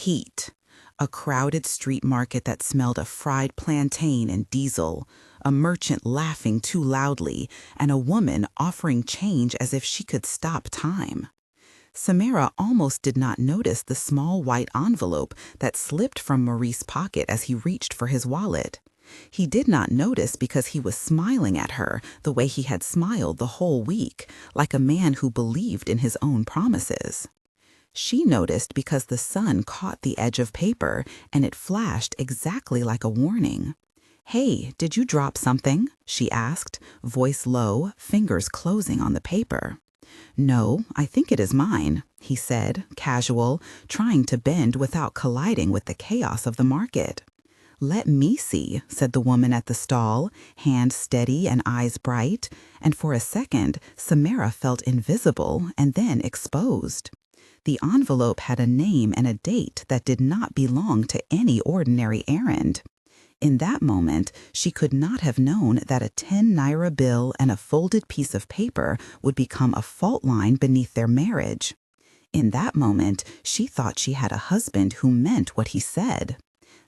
heat. A crowded street market that smelled of fried plantain and diesel, a merchant laughing too loudly, and a woman offering change as if she could stop time. Samira almost did not notice the small white envelope that slipped from Maurice's pocket as he reached for his wallet. He did not notice because he was smiling at her the way he had smiled the whole week, like a man who believed in his own promises. She noticed because the sun caught the edge of paper and it flashed exactly like a warning. "Hey, did you drop something?" she asked, voice low, fingers closing on the paper. "No, I think it is mine," he said, casual, trying to bend without colliding with the chaos of the market. "Let me see," said the woman at the stall, hand steady and eyes bright, and for a second Samira felt invisible and then exposed. The envelope had a name and a date that did not belong to any ordinary errand. In that moment, she could not have known that a 10 naira bill and a folded piece of paper would become a fault line beneath their marriage. In that moment, she thought she had a husband who meant what he said.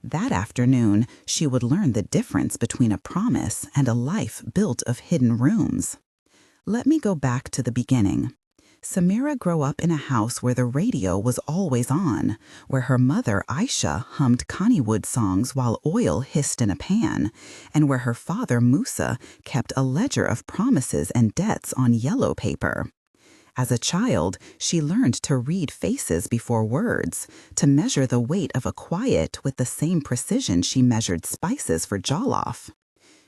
That afternoon, she would learn the difference between a promise and a life built of hidden rooms. Let me go back to the beginning. Samira grew up in a house where the radio was always on, where her mother Aisha hummed Kannywood songs while oil hissed in a pan, and where her father Musa kept a ledger of promises and debts on yellow paper. As a child, she learned to read faces before words, to measure the weight of a quiet with the same precision she measured spices for jollof.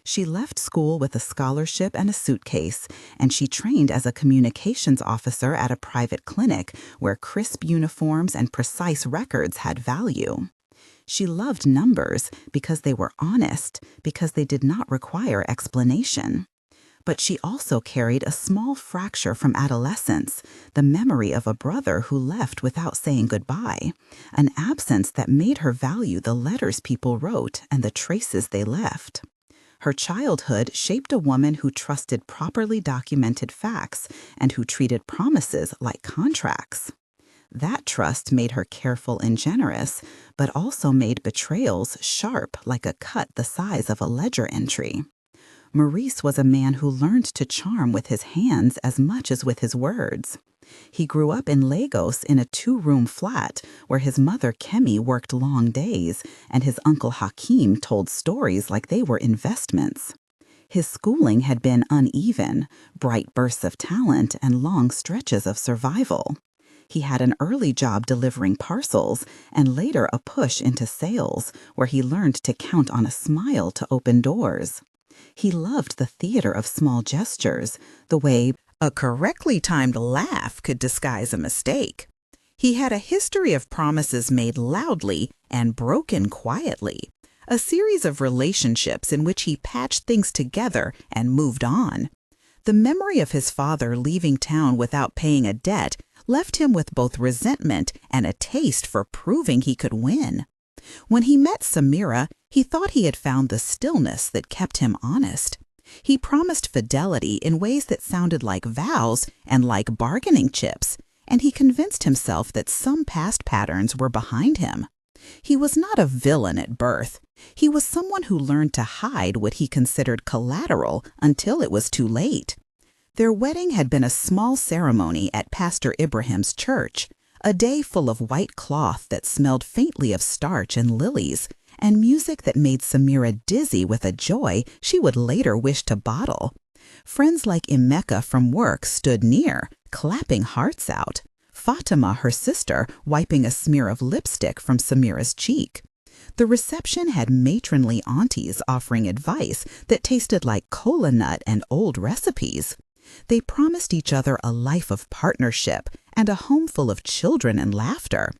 She left school with a scholarship and a suitcase, and she trained as a communications officer at a private clinic where crisp uniforms and precise records had value. She loved numbers because they were honest, because they did not require explanation. But she also carried a small fracture from adolescence, the memory of a brother who left without saying goodbye, an absence that made her value the letters people wrote and the traces they left. Her childhood shaped a woman who trusted properly documented facts and who treated promises like contracts. That trust made her careful and generous, but also made betrayals sharp like a cut the size of a ledger entry. Maurice was a man who learned to charm with his hands as much as with his words. He grew up in Lagos in a 2-room flat where his mother Kemi worked long days and his uncle Hakeem told stories like they were investments. His schooling had been uneven, bright bursts of talent and long stretches of survival. He had an early job delivering parcels and later a push into sales where he learned to count on a smile to open doors. He loved the theater of small gestures, the way a correctly timed laugh could disguise a mistake. He had a history of promises made loudly and broken quietly, a series of relationships in which he patched things together and moved on. The memory of his father leaving town without paying a debt left him with both resentment and a taste for proving he could win. When he met Samira, he thought he had found the stillness that kept him honest. He promised fidelity in ways that sounded like vows and like bargaining chips, and he convinced himself that some past patterns were behind him. He was not a villain at birth. He was someone who learned to hide what he considered collateral until it was too late. Their wedding had been a small ceremony at Pastor Ibrahim's church, a day full of white cloth that smelled faintly of starch and lilies, and music that made Samira dizzy with a joy she would later wish to bottle. Friends like Emeka from work stood near, clapping hearts out. Fatima, her sister, wiping a smear of lipstick from Samira's cheek. The reception had matronly aunties offering advice that tasted like cola nut and old recipes. They promised each other a life of partnership and a home full of children and laughter.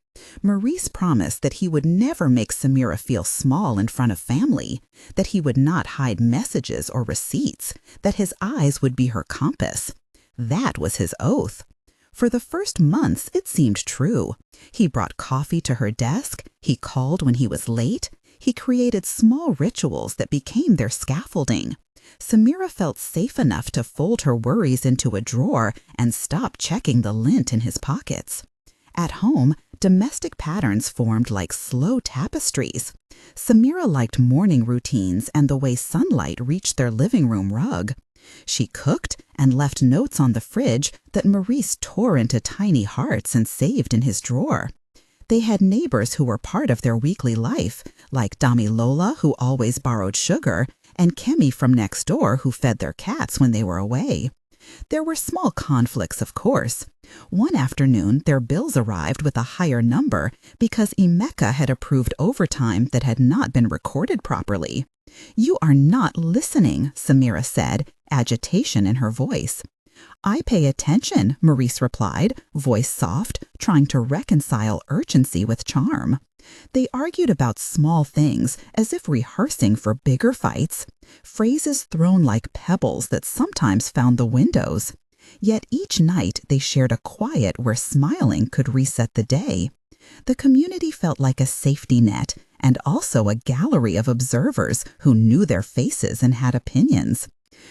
Maurice promised that he would never make Samira feel small in front of family, that he would not hide messages or receipts, that his eyes would be her compass. That was his oath. For the first months, it seemed true. He brought coffee to her desk, he called when he was late, he created small rituals that became their scaffolding. Samira felt safe enough to fold her worries into a drawer and stop checking the lint in his pockets. At home, Domestic patterns formed like slow tapestries. Samira liked morning routines and the way sunlight reached their living room rug. She cooked and left notes on the fridge that Maurice tore into tiny hearts and saved in his drawer. They had neighbors who were part of their weekly life, like Damilola, who always borrowed sugar, and Kemi from next door, who fed their cats when they were away. There were small conflicts, of course. One afternoon, their bills arrived with a higher number because Emeka had approved overtime that had not been recorded properly. "You are not listening," Samira said, agitation in her voice. "I pay attention," Maurice replied, voice soft, trying to reconcile urgency with charm. They argued about small things, as if rehearsing for bigger fights, phrases thrown like pebbles that sometimes found the windows. Yet each night they shared a quiet where smiling could reset the day. The community felt like a safety net, and also a gallery of observers who knew their faces and had opinions.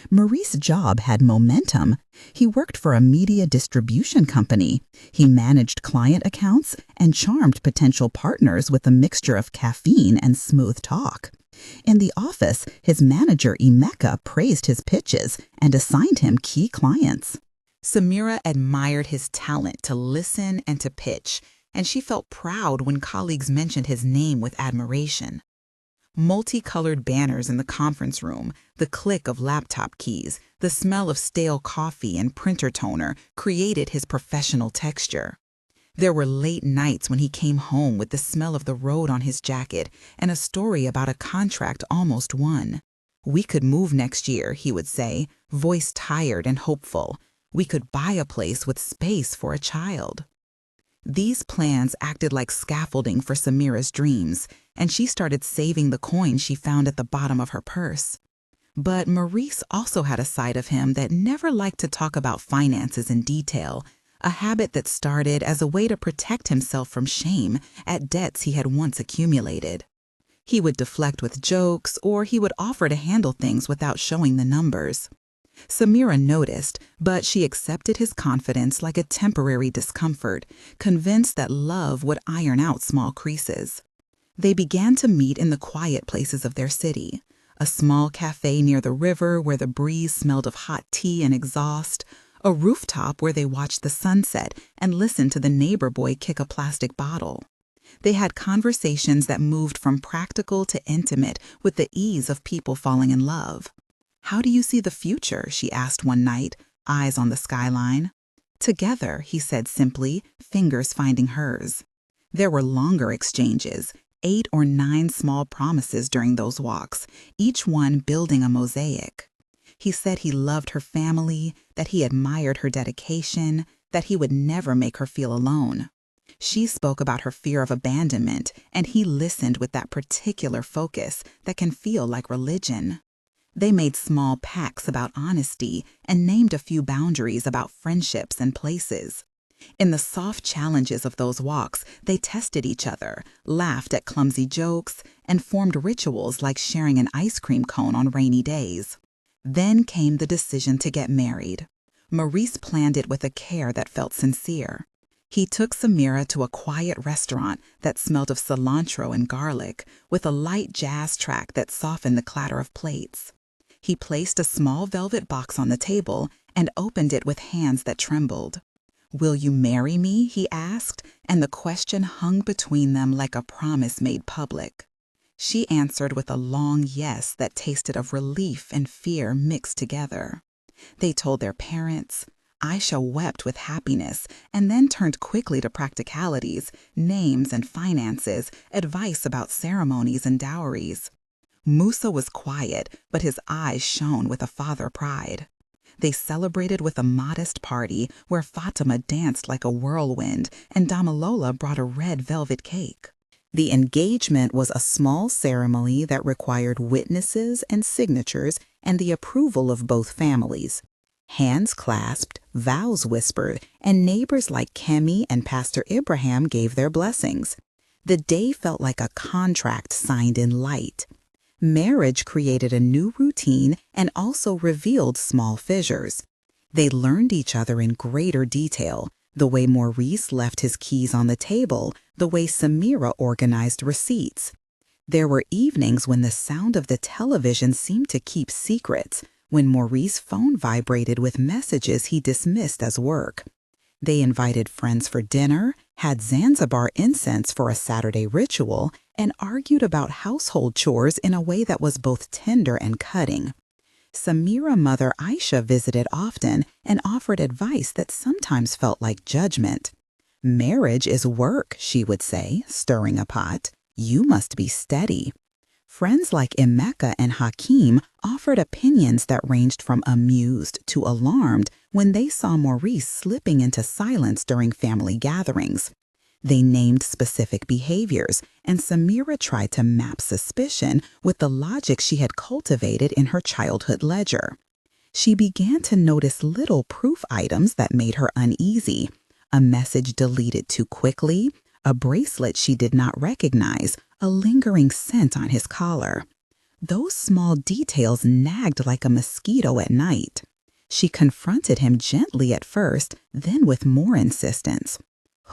Maurice's job had momentum. He worked for a media distribution company. He managed client accounts and charmed potential partners with a mixture of caffeine and smooth talk. In the office, his manager Emeka praised his pitches and assigned him key clients. Samira admired his talent to listen and to pitch, and she felt proud when colleagues mentioned his name with admiration. Multicolored banners in the conference room, the click of laptop keys, the smell of stale coffee and printer toner created his professional texture. There were late nights when he came home with the smell of the road on his jacket and a story about a contract almost won. "We could move next year," he would say, voice tired and hopeful. "We could buy a place with space for a child." These plans acted like scaffolding for Samira's dreams, and she started saving the coins she found at the bottom of her purse. But Maurice also had a side of him that never liked to talk about finances in detail, a habit that started as a way to protect himself from shame at debts he had once accumulated. He would deflect with jokes, or he would offer to handle things without showing the numbers. Samira noticed, but she accepted his confidence like a temporary discomfort, convinced that love would iron out small creases. They began to meet in the quiet places of their city, a small cafe near the river where the breeze smelled of hot tea and exhaust, a rooftop where they watched the sunset and listened to the neighbor boy kick a plastic bottle. They had conversations that moved from practical to intimate with the ease of people falling in love. "How do you see the future?" she asked one night, eyes on the skyline. "Together," he said simply, fingers finding hers. There were longer exchanges, 8 or 9 small promises during those walks, each one building a mosaic. He said he loved her family, that he admired her dedication, that he would never make her feel alone. She spoke about her fear of abandonment, and he listened with that particular focus that can feel like religion. They made small pacts about honesty and named a few boundaries about friendships and places. In the soft challenges of those walks, they tested each other, laughed at clumsy jokes, and formed rituals like sharing an ice cream cone on rainy days. Then came the decision to get married. Maurice planned it with a care that felt sincere. He took Samira to a quiet restaurant that smelled of cilantro and garlic, with a light jazz track that softened the clatter of plates. He placed a small velvet box on the table and opened it with hands that trembled. "Will you marry me?" he asked, and the question hung between them like a promise made public. She answered with a long yes that tasted of relief and fear mixed together. They told their parents. Aisha wept with happiness and then turned quickly to practicalities, names and finances, advice about ceremonies and dowries. Musa was quiet, but his eyes shone with a father pride. They celebrated with a modest party where Fatima danced like a whirlwind and Damilola brought a red velvet cake. The engagement was a small ceremony that required witnesses and signatures and the approval of both families. Hands clasped, vows whispered, and neighbors like Kemi and Pastor Ibrahim gave their blessings. The day felt like a contract signed in light. Marriage created a new routine and also revealed small fissures. They learned each other in greater detail, The way Maurice left his keys on the table, the way Samira organized receipts. There were evenings when the sound of the television seemed to keep secrets, when Maurice's phone vibrated with messages he dismissed as work. They invited friends for dinner, had Zanzibar incense for a Saturday ritual, and argued about household chores in a way that was both tender and cutting. Samira mother Aisha visited often and offered advice that sometimes felt like judgment. "Marriage is work," she would say, stirring a pot. "You must be steady." Friends like Emeka and Hakeem offered opinions that ranged from amused to alarmed when they saw Maurice slipping into silence during family gatherings. They named specific behaviors, and Samira tried to map suspicion with the logic she had cultivated in her childhood ledger. She began to notice little proof items that made her uneasy: a message deleted too quickly, a bracelet she did not recognize, a lingering scent on his collar. Those small details nagged like a mosquito at night. She confronted him gently at first, then with more insistence.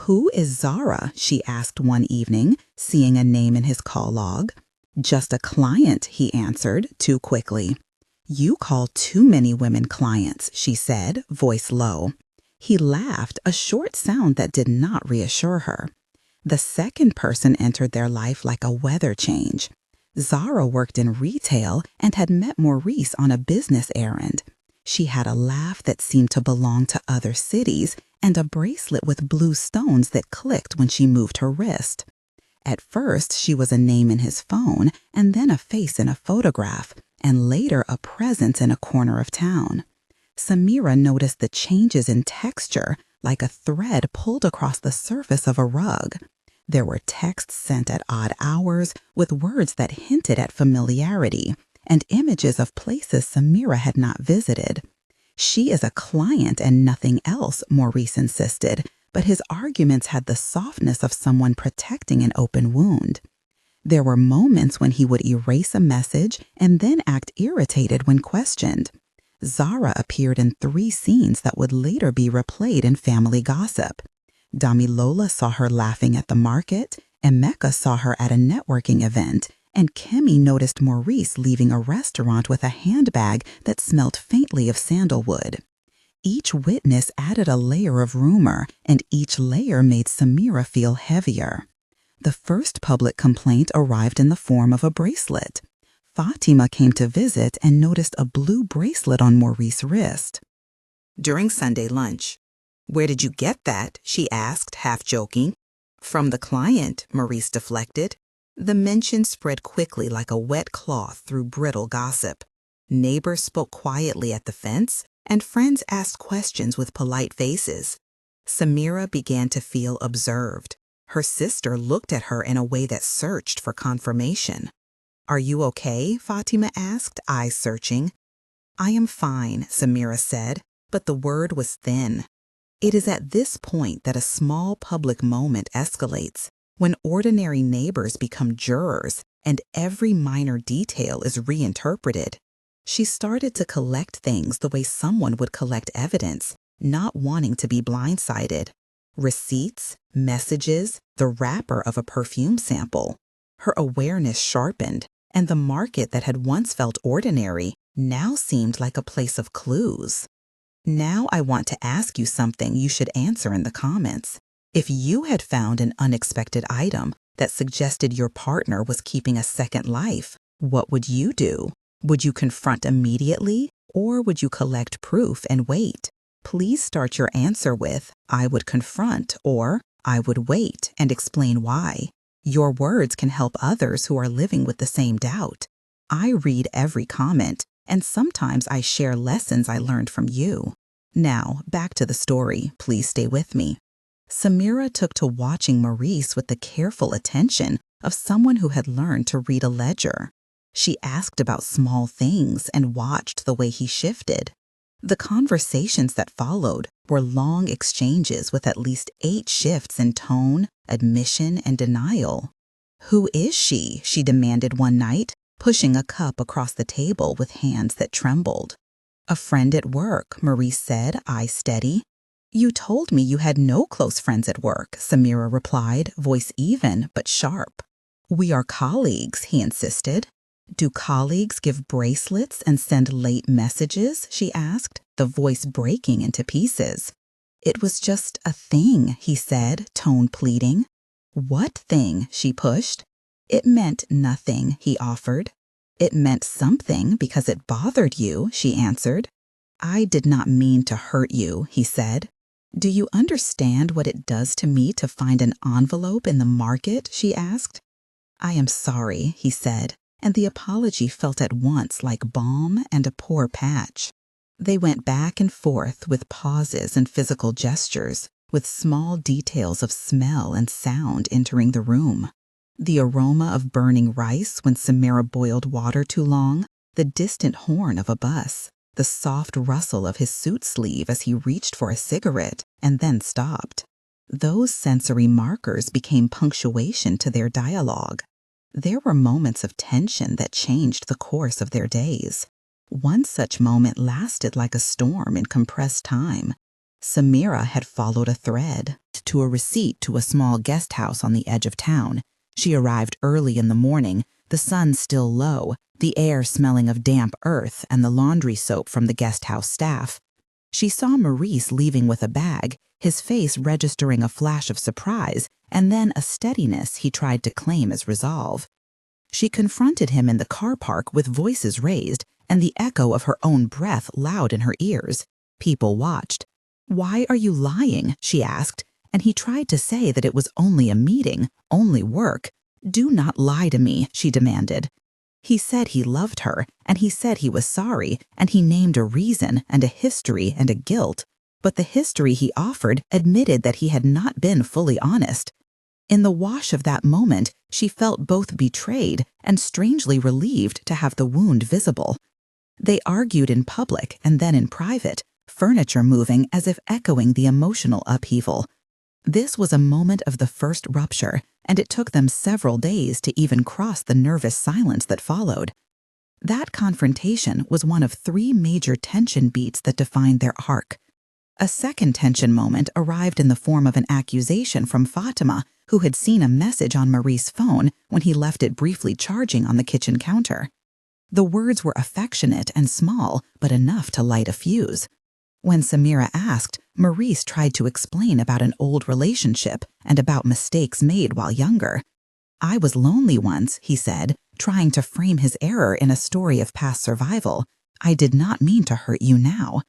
"Who is Zara?" she asked one evening, seeing a name in his call log. "Just a client," he answered, too quickly. "You call too many women clients," she said, voice low. He laughed, a short sound that did not reassure her. The second person entered their life like a weather change. Zara worked in retail and had met Maurice on a business errand. She had a laugh that seemed to belong to other cities and a bracelet with blue stones that clicked when she moved her wrist. At first, she was a name in his phone, and then a face in a photograph, and later a presence in a corner of town. Samira noticed the changes in texture, like a thread pulled across the surface of a rug. There were texts sent at odd hours with words that hinted at familiarity, and images of places Samira had not visited. "She is a client and nothing else," Maurice insisted, but his arguments had the softness of someone protecting an open wound. There were moments when he would erase a message and then act irritated when questioned. Zara appeared in 3 scenes that would later be replayed in family gossip. Damilola saw her laughing at the market, Emeka saw her at a networking event, and Kemi noticed Maurice leaving a restaurant with a handbag that smelled faintly of sandalwood. Each witness added a layer of rumor, and each layer made Samira feel heavier. The first public complaint arrived in the form of a bracelet. Fatima came to visit and noticed a blue bracelet on Maurice's wrist. During Sunday lunch, "Where did you get that?" she asked, half joking. "From the client," Maurice deflected. The mention spread quickly like a wet cloth through brittle gossip. Neighbors spoke quietly at the fence, and friends asked questions with polite faces. Samira began to feel observed. Her sister looked at her in a way that searched for confirmation. "Are you okay?" Fatima asked, eyes searching. "I am fine," Samira said, but the word was thin. It is at this point that a small public moment escalates, when ordinary neighbors become jurors and every minor detail is reinterpreted. She started to collect things the way someone would collect evidence, not wanting to be blindsided. Receipts, messages, the wrapper of a perfume sample. Her awareness sharpened, and the market that had once felt ordinary now seemed like a place of clues. "Now I want to ask you something you should answer in the comments. If you had found an unexpected item that suggested your partner was keeping a second life, what would you do? Would you confront immediately, or would you collect proof and wait? Please start your answer with, 'I would confront,' or 'I would wait,' and explain why. Your words can help others who are living with the same doubt. I read every comment, and sometimes I share lessons I learned from you. Now, back to the story. Please stay with me." Samira took to watching Maurice with the careful attention of someone who had learned to read a ledger. She asked about small things and watched the way he shifted. The conversations that followed were long exchanges with at least 8 shifts in tone, admission, and denial. "Who is she?" she demanded one night, pushing a cup across the table with hands that trembled. "A friend at work," Maurice said, eyes steady. You told me you had no close friends at work, Samira replied, voice even but sharp. We are colleagues, he insisted. Do colleagues give bracelets and send late messages? She asked, the voice breaking into pieces. It was just a thing, he said, tone pleading. What thing? She pushed. It meant nothing, he offered. It meant something because it bothered you, she answered. I did not mean to hurt you, he said. Do you understand what it does to me to find an envelope in the market? She asked. I am sorry, he said, and the apology felt at once like balm and a poor patch. They went back and forth with pauses and physical gestures, with small details of smell and sound entering the room. The aroma of burning rice when Samira boiled water too long, the distant horn of a bus, the soft rustle of his suit sleeve as he reached for a cigarette and then stopped. Those sensory markers became punctuation to their dialogue. There were moments of tension that changed the course of their days. One such moment lasted like a storm in compressed time. Samira had followed a thread to a receipt to a small guest house on the edge of town. She arrived early in the morning, the sun still low, the air smelling of damp earth and the laundry soap from the guest house staff. She saw Maurice leaving with a bag, his face registering a flash of surprise and then a steadiness he tried to claim as resolve. She confronted him in the car park with voices raised and the echo of her own breath loud in her ears. People watched. Why are you lying? She asked, and he tried to say that it was only a meeting, only work. Do not lie to me, she demanded. He said he loved her, and he said he was sorry, and he named a reason and a history and a guilt. But the history he offered admitted that he had not been fully honest. In the wash of that moment, she felt both betrayed and strangely relieved to have the wound visible. They argued in public and then in private, furniture moving as if echoing the emotional upheaval. This was a moment of the first rupture, and it took them several days to even cross the nervous silence that followed. That confrontation was one of 3 major tension beats that defined their arc. A second tension moment arrived in the form of an accusation from Fatima, who had seen a message on Maurice's phone when he left it briefly charging on the kitchen counter. The words were affectionate and small, but enough to light a fuse. When Samira asked, Maurice tried to explain about an old relationship and about mistakes made while younger. I was lonely once, he said, trying to frame his error in a story of past survival. I did not mean to hurt you now.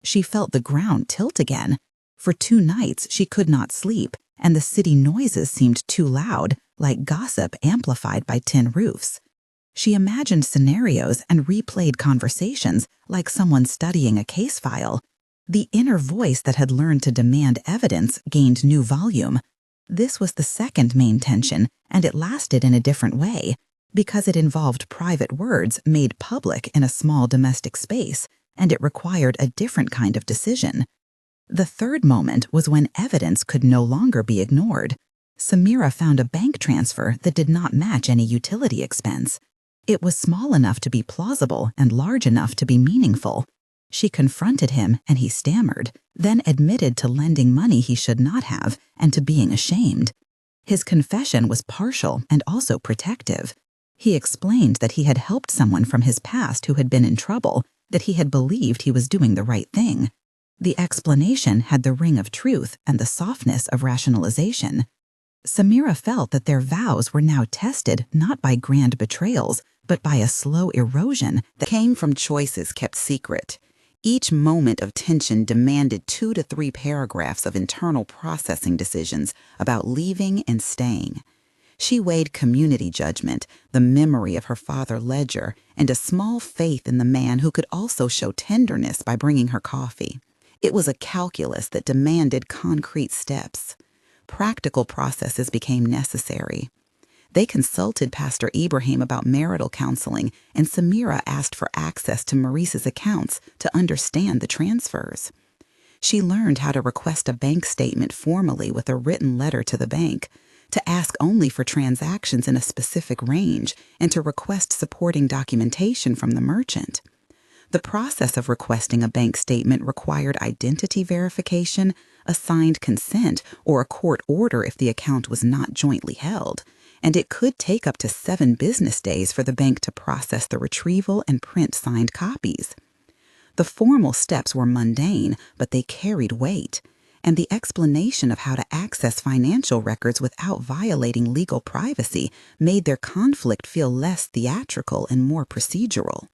She felt the ground tilt again. For 2 nights she could not sleep, and the city noises seemed too loud, like gossip amplified by tin roofs. She imagined scenarios and replayed conversations like someone studying a case file. The inner voice that had learned to demand evidence gained new volume. This was the second main tension, and it lasted in a different way, because it involved private words made public in a small domestic space, and it required a different kind of decision. The third moment was when evidence could no longer be ignored. Samira found a bank transfer that did not match any utility expense. It was small enough to be plausible and large enough to be meaningful. She confronted him, and he stammered, then admitted to lending money he should not have and to being ashamed. His confession was partial and also protective. He explained that he had helped someone from his past who had been in trouble, that he had believed he was doing the right thing. The explanation had the ring of truth and the softness of rationalization. Samira felt that their vows were now tested not by grand betrayals, but by a slow erosion that came from choices kept secret. Each moment of tension demanded 2 to 3 paragraphs of internal processing decisions about leaving and staying. She weighed community judgment, the memory of her father Ledger, and a small faith in the man who could also show tenderness by bringing her coffee. It was a calculus that demanded concrete steps. Practical processes became necessary. They consulted Pastor Ibrahim about marital counseling, and Samira asked for access to Maurice's accounts to understand the transfers. She learned how to request a bank statement formally with a written letter to the bank, to ask only for transactions in a specific range, and to request supporting documentation from the merchant. The process of requesting a bank statement required identity verification, a signed consent, or a court order if the account was not jointly held, and it could take up to 7 business days for the bank to process the retrieval and print signed copies. The formal steps were mundane, but they carried weight, and the explanation of how to access financial records without violating legal privacy made their conflict feel less theatrical and more procedural.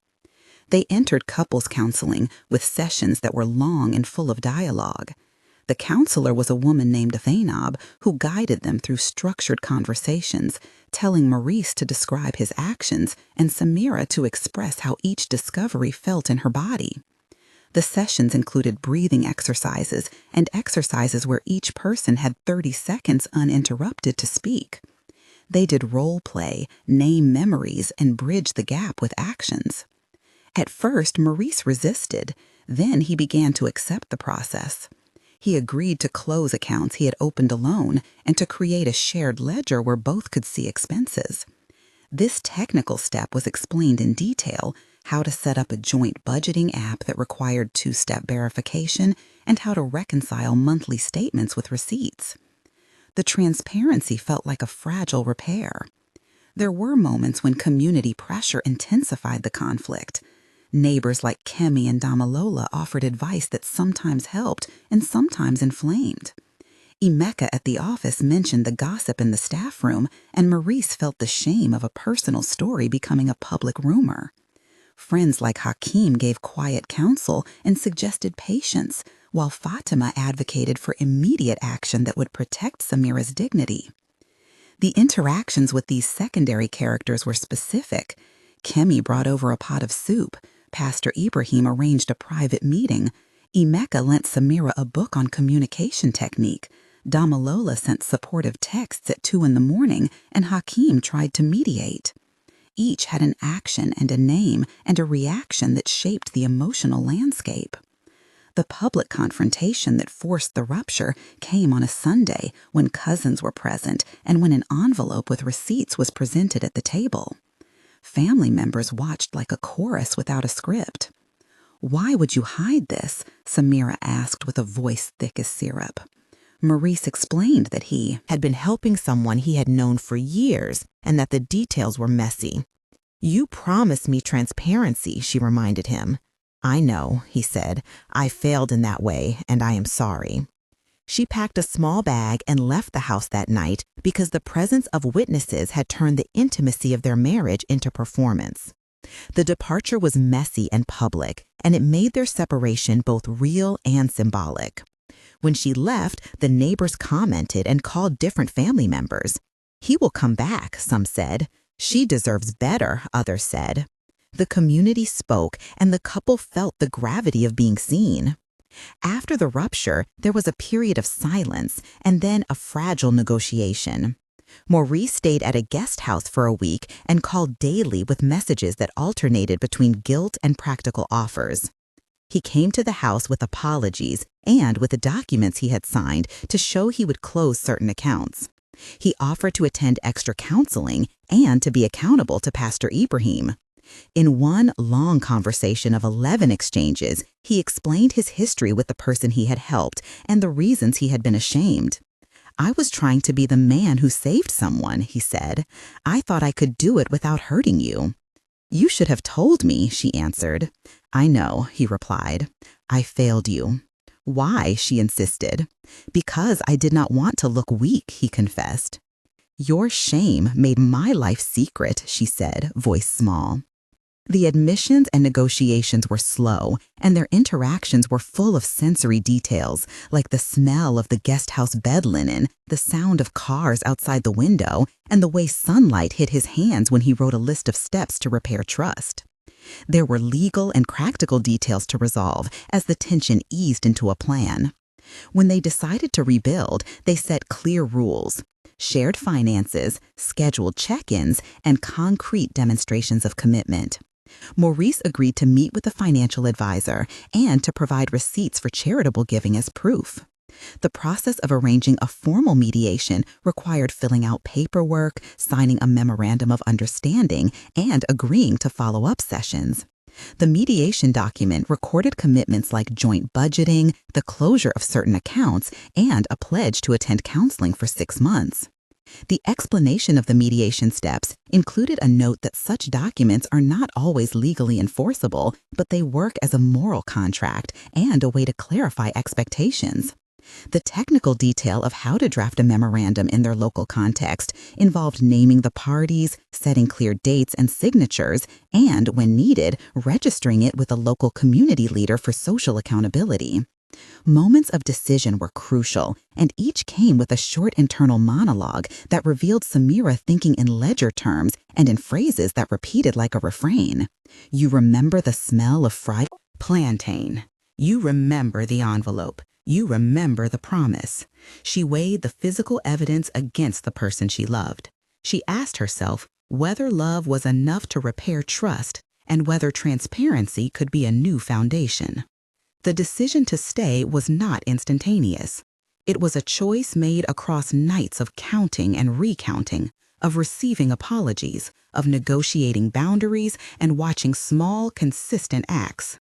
They entered couples counseling with sessions that were long and full of dialogue. The counselor was a woman named Zainab who guided them through structured conversations, telling Maurice to describe his actions and Samira to express how each discovery felt in her body. The sessions included breathing exercises and exercises where each person had 30 seconds uninterrupted to speak. They did role play, name memories, and bridge the gap with actions. At first, Maurice resisted. Then he began to accept the process. He agreed to close accounts he had opened alone and to create a shared ledger where both could see expenses. This technical step was explained in detail: how to set up a joint budgeting app that required 2-step verification, and how to reconcile monthly statements with receipts. The transparency felt like a fragile repair. There were moments when community pressure intensified the conflict. Neighbors like Kemi and Damalola offered advice that sometimes helped and sometimes inflamed. Emeka at the office mentioned the gossip in the staff room, and Maurice felt the shame of a personal story becoming a public rumor. Friends like Hakeem gave quiet counsel and suggested patience, while Fatima advocated for immediate action that would protect Samira's dignity. The interactions with these secondary characters were specific. Kemi brought over a pot of soup. Pastor Ibrahim arranged a private meeting. Emeka lent Samira a book on communication technique. Damalola sent supportive texts at 2 a.m, and Hakeem tried to mediate. Each had an action and a name and a reaction that shaped the emotional landscape. The public confrontation that forced the rupture came on a Sunday when cousins were present and when an envelope with receipts was presented at the table. Family members watched like a chorus without a script. "Why would you hide this?" Samira asked with a voice thick as syrup. Maurice explained that he had been helping someone he had known for years and that the details were messy. "You promised me transparency," she reminded him. "I know," he said. "I failed in that way, and I am sorry." She packed a small bag and left the house that night because the presence of witnesses had turned the intimacy of their marriage into performance. The departure was messy and public, and it made their separation both real and symbolic. When she left, the neighbors commented and called different family members. "He will come back," some said. "She deserves better," others said. The community spoke, and the couple felt the gravity of being seen. After the rupture, there was a period of silence and then a fragile negotiation. Maurice stayed at a guest house for a week and called daily with messages that alternated between guilt and practical offers. He came to the house with apologies and with the documents he had signed to show he would close certain accounts. He offered to attend extra counseling and to be accountable to Pastor Ibrahim. In one long conversation of 11 exchanges, he explained his history with the person he had helped and the reasons he had been ashamed. "I was trying to be the man who saved someone," he said. "I thought I could do it without hurting you." "You should have told me," she answered. "I know," he replied. "I failed you." "Why?" she insisted. "Because I did not want to look weak," he confessed. "Your shame made my life secret," she said, voice small. The admissions and negotiations were slow, and their interactions were full of sensory details, like the smell of the guest house bed linen, the sound of cars outside the window, and the way sunlight hit his hands when he wrote a list of steps to repair trust. There were legal and practical details to resolve as the tension eased into a plan. When they decided to rebuild, they set clear rules: shared finances, scheduled check-ins, and concrete demonstrations of commitment. Maurice agreed to meet with a financial advisor and to provide receipts for charitable giving as proof. The process of arranging a formal mediation required filling out paperwork, signing a memorandum of understanding, and agreeing to follow-up sessions. The mediation document recorded commitments like joint budgeting, the closure of certain accounts, and a pledge to attend counseling for 6 months. The explanation of the mediation steps included a note that such documents are not always legally enforceable, but they work as a moral contract and a way to clarify expectations. The technical detail of how to draft a memorandum in their local context involved naming the parties, setting clear dates and signatures, and, when needed, registering it with a local community leader for social accountability. Moments of decision were crucial, and each came with a short internal monologue that revealed Samira thinking in ledger terms and in phrases that repeated like a refrain. You remember the smell of fried plantain. You remember the envelope. You remember the promise. She weighed the physical evidence against the person she loved. She asked herself whether love was enough to repair trust and whether transparency could be a new foundation. The decision to stay was not instantaneous. It was a choice made across nights of counting and recounting, of receiving apologies, of negotiating boundaries, and watching small, consistent acts.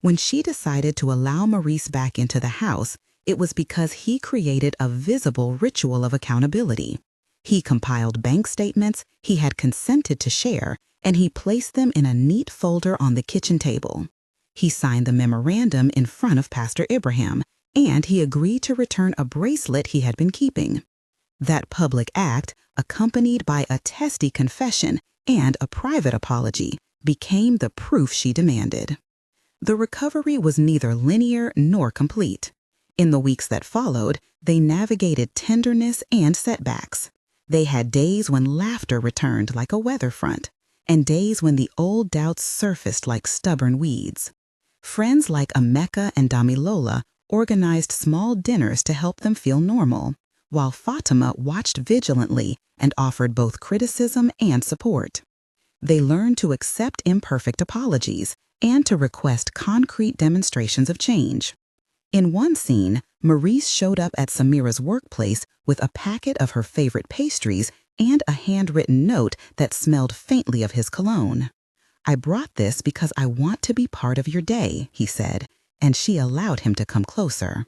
When she decided to allow Maurice back into the house, it was because he created a visible ritual of accountability. He compiled bank statements he had consented to share, and he placed them in a neat folder on the kitchen table. He signed the memorandum in front of Pastor Abraham, and he agreed to return a bracelet he had been keeping. That public act, accompanied by a testy confession and a private apology, became the proof she demanded. The recovery was neither linear nor complete. In the weeks that followed, they navigated tenderness and setbacks. They had days when laughter returned like a weather front, and days when the old doubts surfaced like stubborn weeds. Friends like Emeka and Damilola organized small dinners to help them feel normal, while Fatima watched vigilantly and offered both criticism and support. They learned to accept imperfect apologies and to request concrete demonstrations of change. In one scene, Maurice showed up at Samira's workplace with a packet of her favorite pastries and a handwritten note that smelled faintly of his cologne. I brought this because I want to be part of your day, he said, and she allowed him to come closer.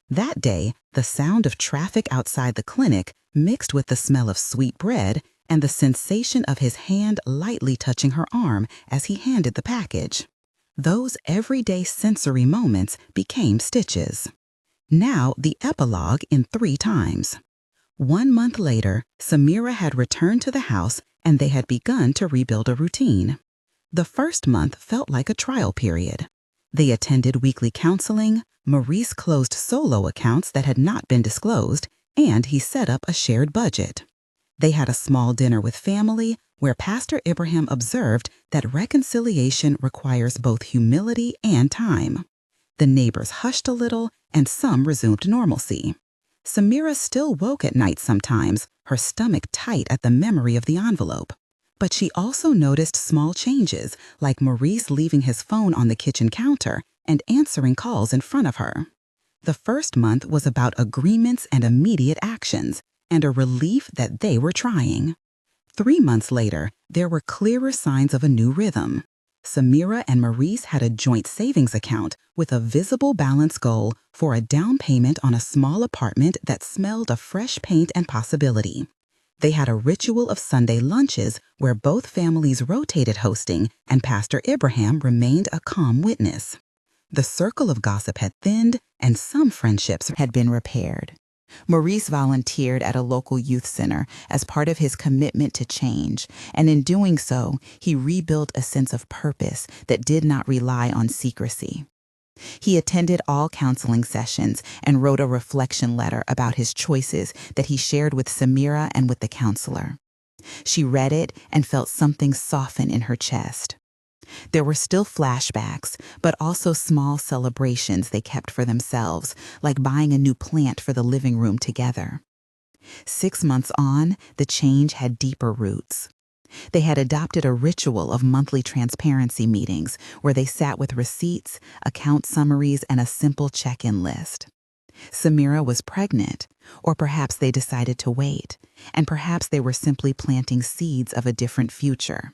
That day, the sound of traffic outside the clinic mixed with the smell of sweet bread and the sensation of his hand lightly touching her arm as he handed the package. Those everyday sensory moments became stitches. Now the epilogue in 3 times. 1 month later, Samira had returned to the house and they had begun to rebuild a routine. The first month felt like a trial period. They attended weekly counseling, Maurice closed solo accounts that had not been disclosed, and he set up a shared budget. They had a small dinner with family where Pastor Abraham observed that reconciliation requires both humility and time. The neighbors hushed a little, and some resumed normalcy. Samira still woke at night sometimes, her stomach tight at the memory of the envelope. But she also noticed small changes, like Maurice leaving his phone on the kitchen counter and answering calls in front of her. The first month was about agreements and immediate actions, and a relief that they were trying. 3 months later, there were clearer signs of a new rhythm. Samira and Maurice had a joint savings account with a visible balance goal for a down payment on a small apartment that smelled of fresh paint and possibility. They had a ritual of Sunday lunches where both families rotated hosting and Pastor Abraham remained a calm witness. The circle of gossip had thinned and some friendships had been repaired. Maurice volunteered at a local youth center as part of his commitment to change, and in doing so, he rebuilt a sense of purpose that did not rely on secrecy. He attended all counseling sessions and wrote a reflection letter about his choices that he shared with Samira and with the counselor. She read it and felt something soften in her chest. There were still flashbacks, but also small celebrations they kept for themselves, like buying a new plant for the living room together. 6 months on, the change had deeper roots. They had adopted a ritual of monthly transparency meetings where they sat with receipts, account summaries, and a simple check-in list. Samira was pregnant, or perhaps they decided to wait, and perhaps they were simply planting seeds of a different future.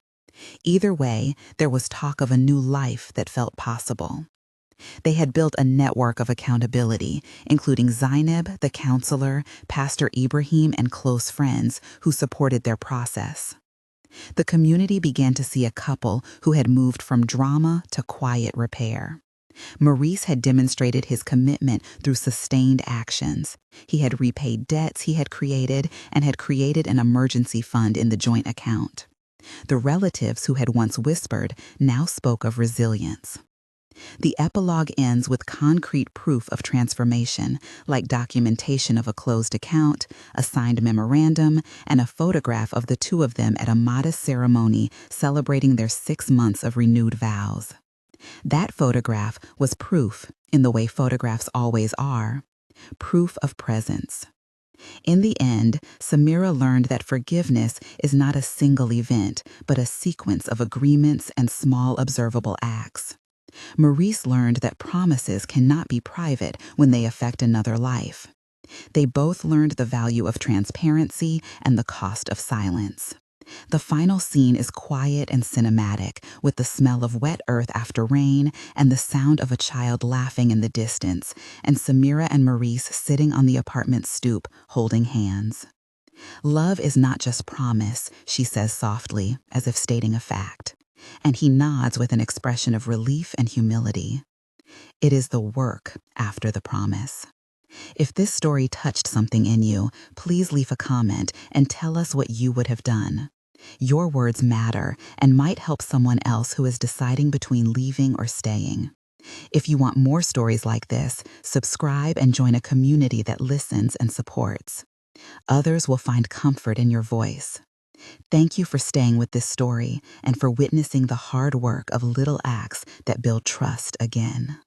Either way, there was talk of a new life that felt possible. They had built a network of accountability, including Zainab, the counselor, Pastor Ibrahim, and close friends who supported their process. The community began to see a couple who had moved from drama to quiet repair. Maurice had demonstrated his commitment through sustained actions. He had repaid debts he had created and had created an emergency fund in the joint account. The relatives who had once whispered now spoke of resilience. The epilogue ends with concrete proof of transformation, like documentation of a closed account, a signed memorandum, and a photograph of the two of them at a modest ceremony celebrating their 6 months of renewed vows. That photograph was proof, in the way photographs always are, proof of presence. In the end, Samira learned that forgiveness is not a single event, but a sequence of agreements and small observable acts. Maurice learned that promises cannot be private when they affect another life. They both learned the value of transparency and the cost of silence. The final scene is quiet and cinematic, with the smell of wet earth after rain and the sound of a child laughing in the distance, and Samira and Maurice sitting on the apartment stoop, holding hands. "Love is not just promise," she says softly, as if stating a fact. And he nods with an expression of relief and humility. It is the work after the promise. If this story touched something in you, please leave a comment and tell us what you would have done. Your words matter and might help someone else who is deciding between leaving or staying. If you want more stories like this, subscribe and join a community that listens and supports. Others will find comfort in your voice. Thank you for staying with this story and for witnessing the hard work of little acts that build trust again.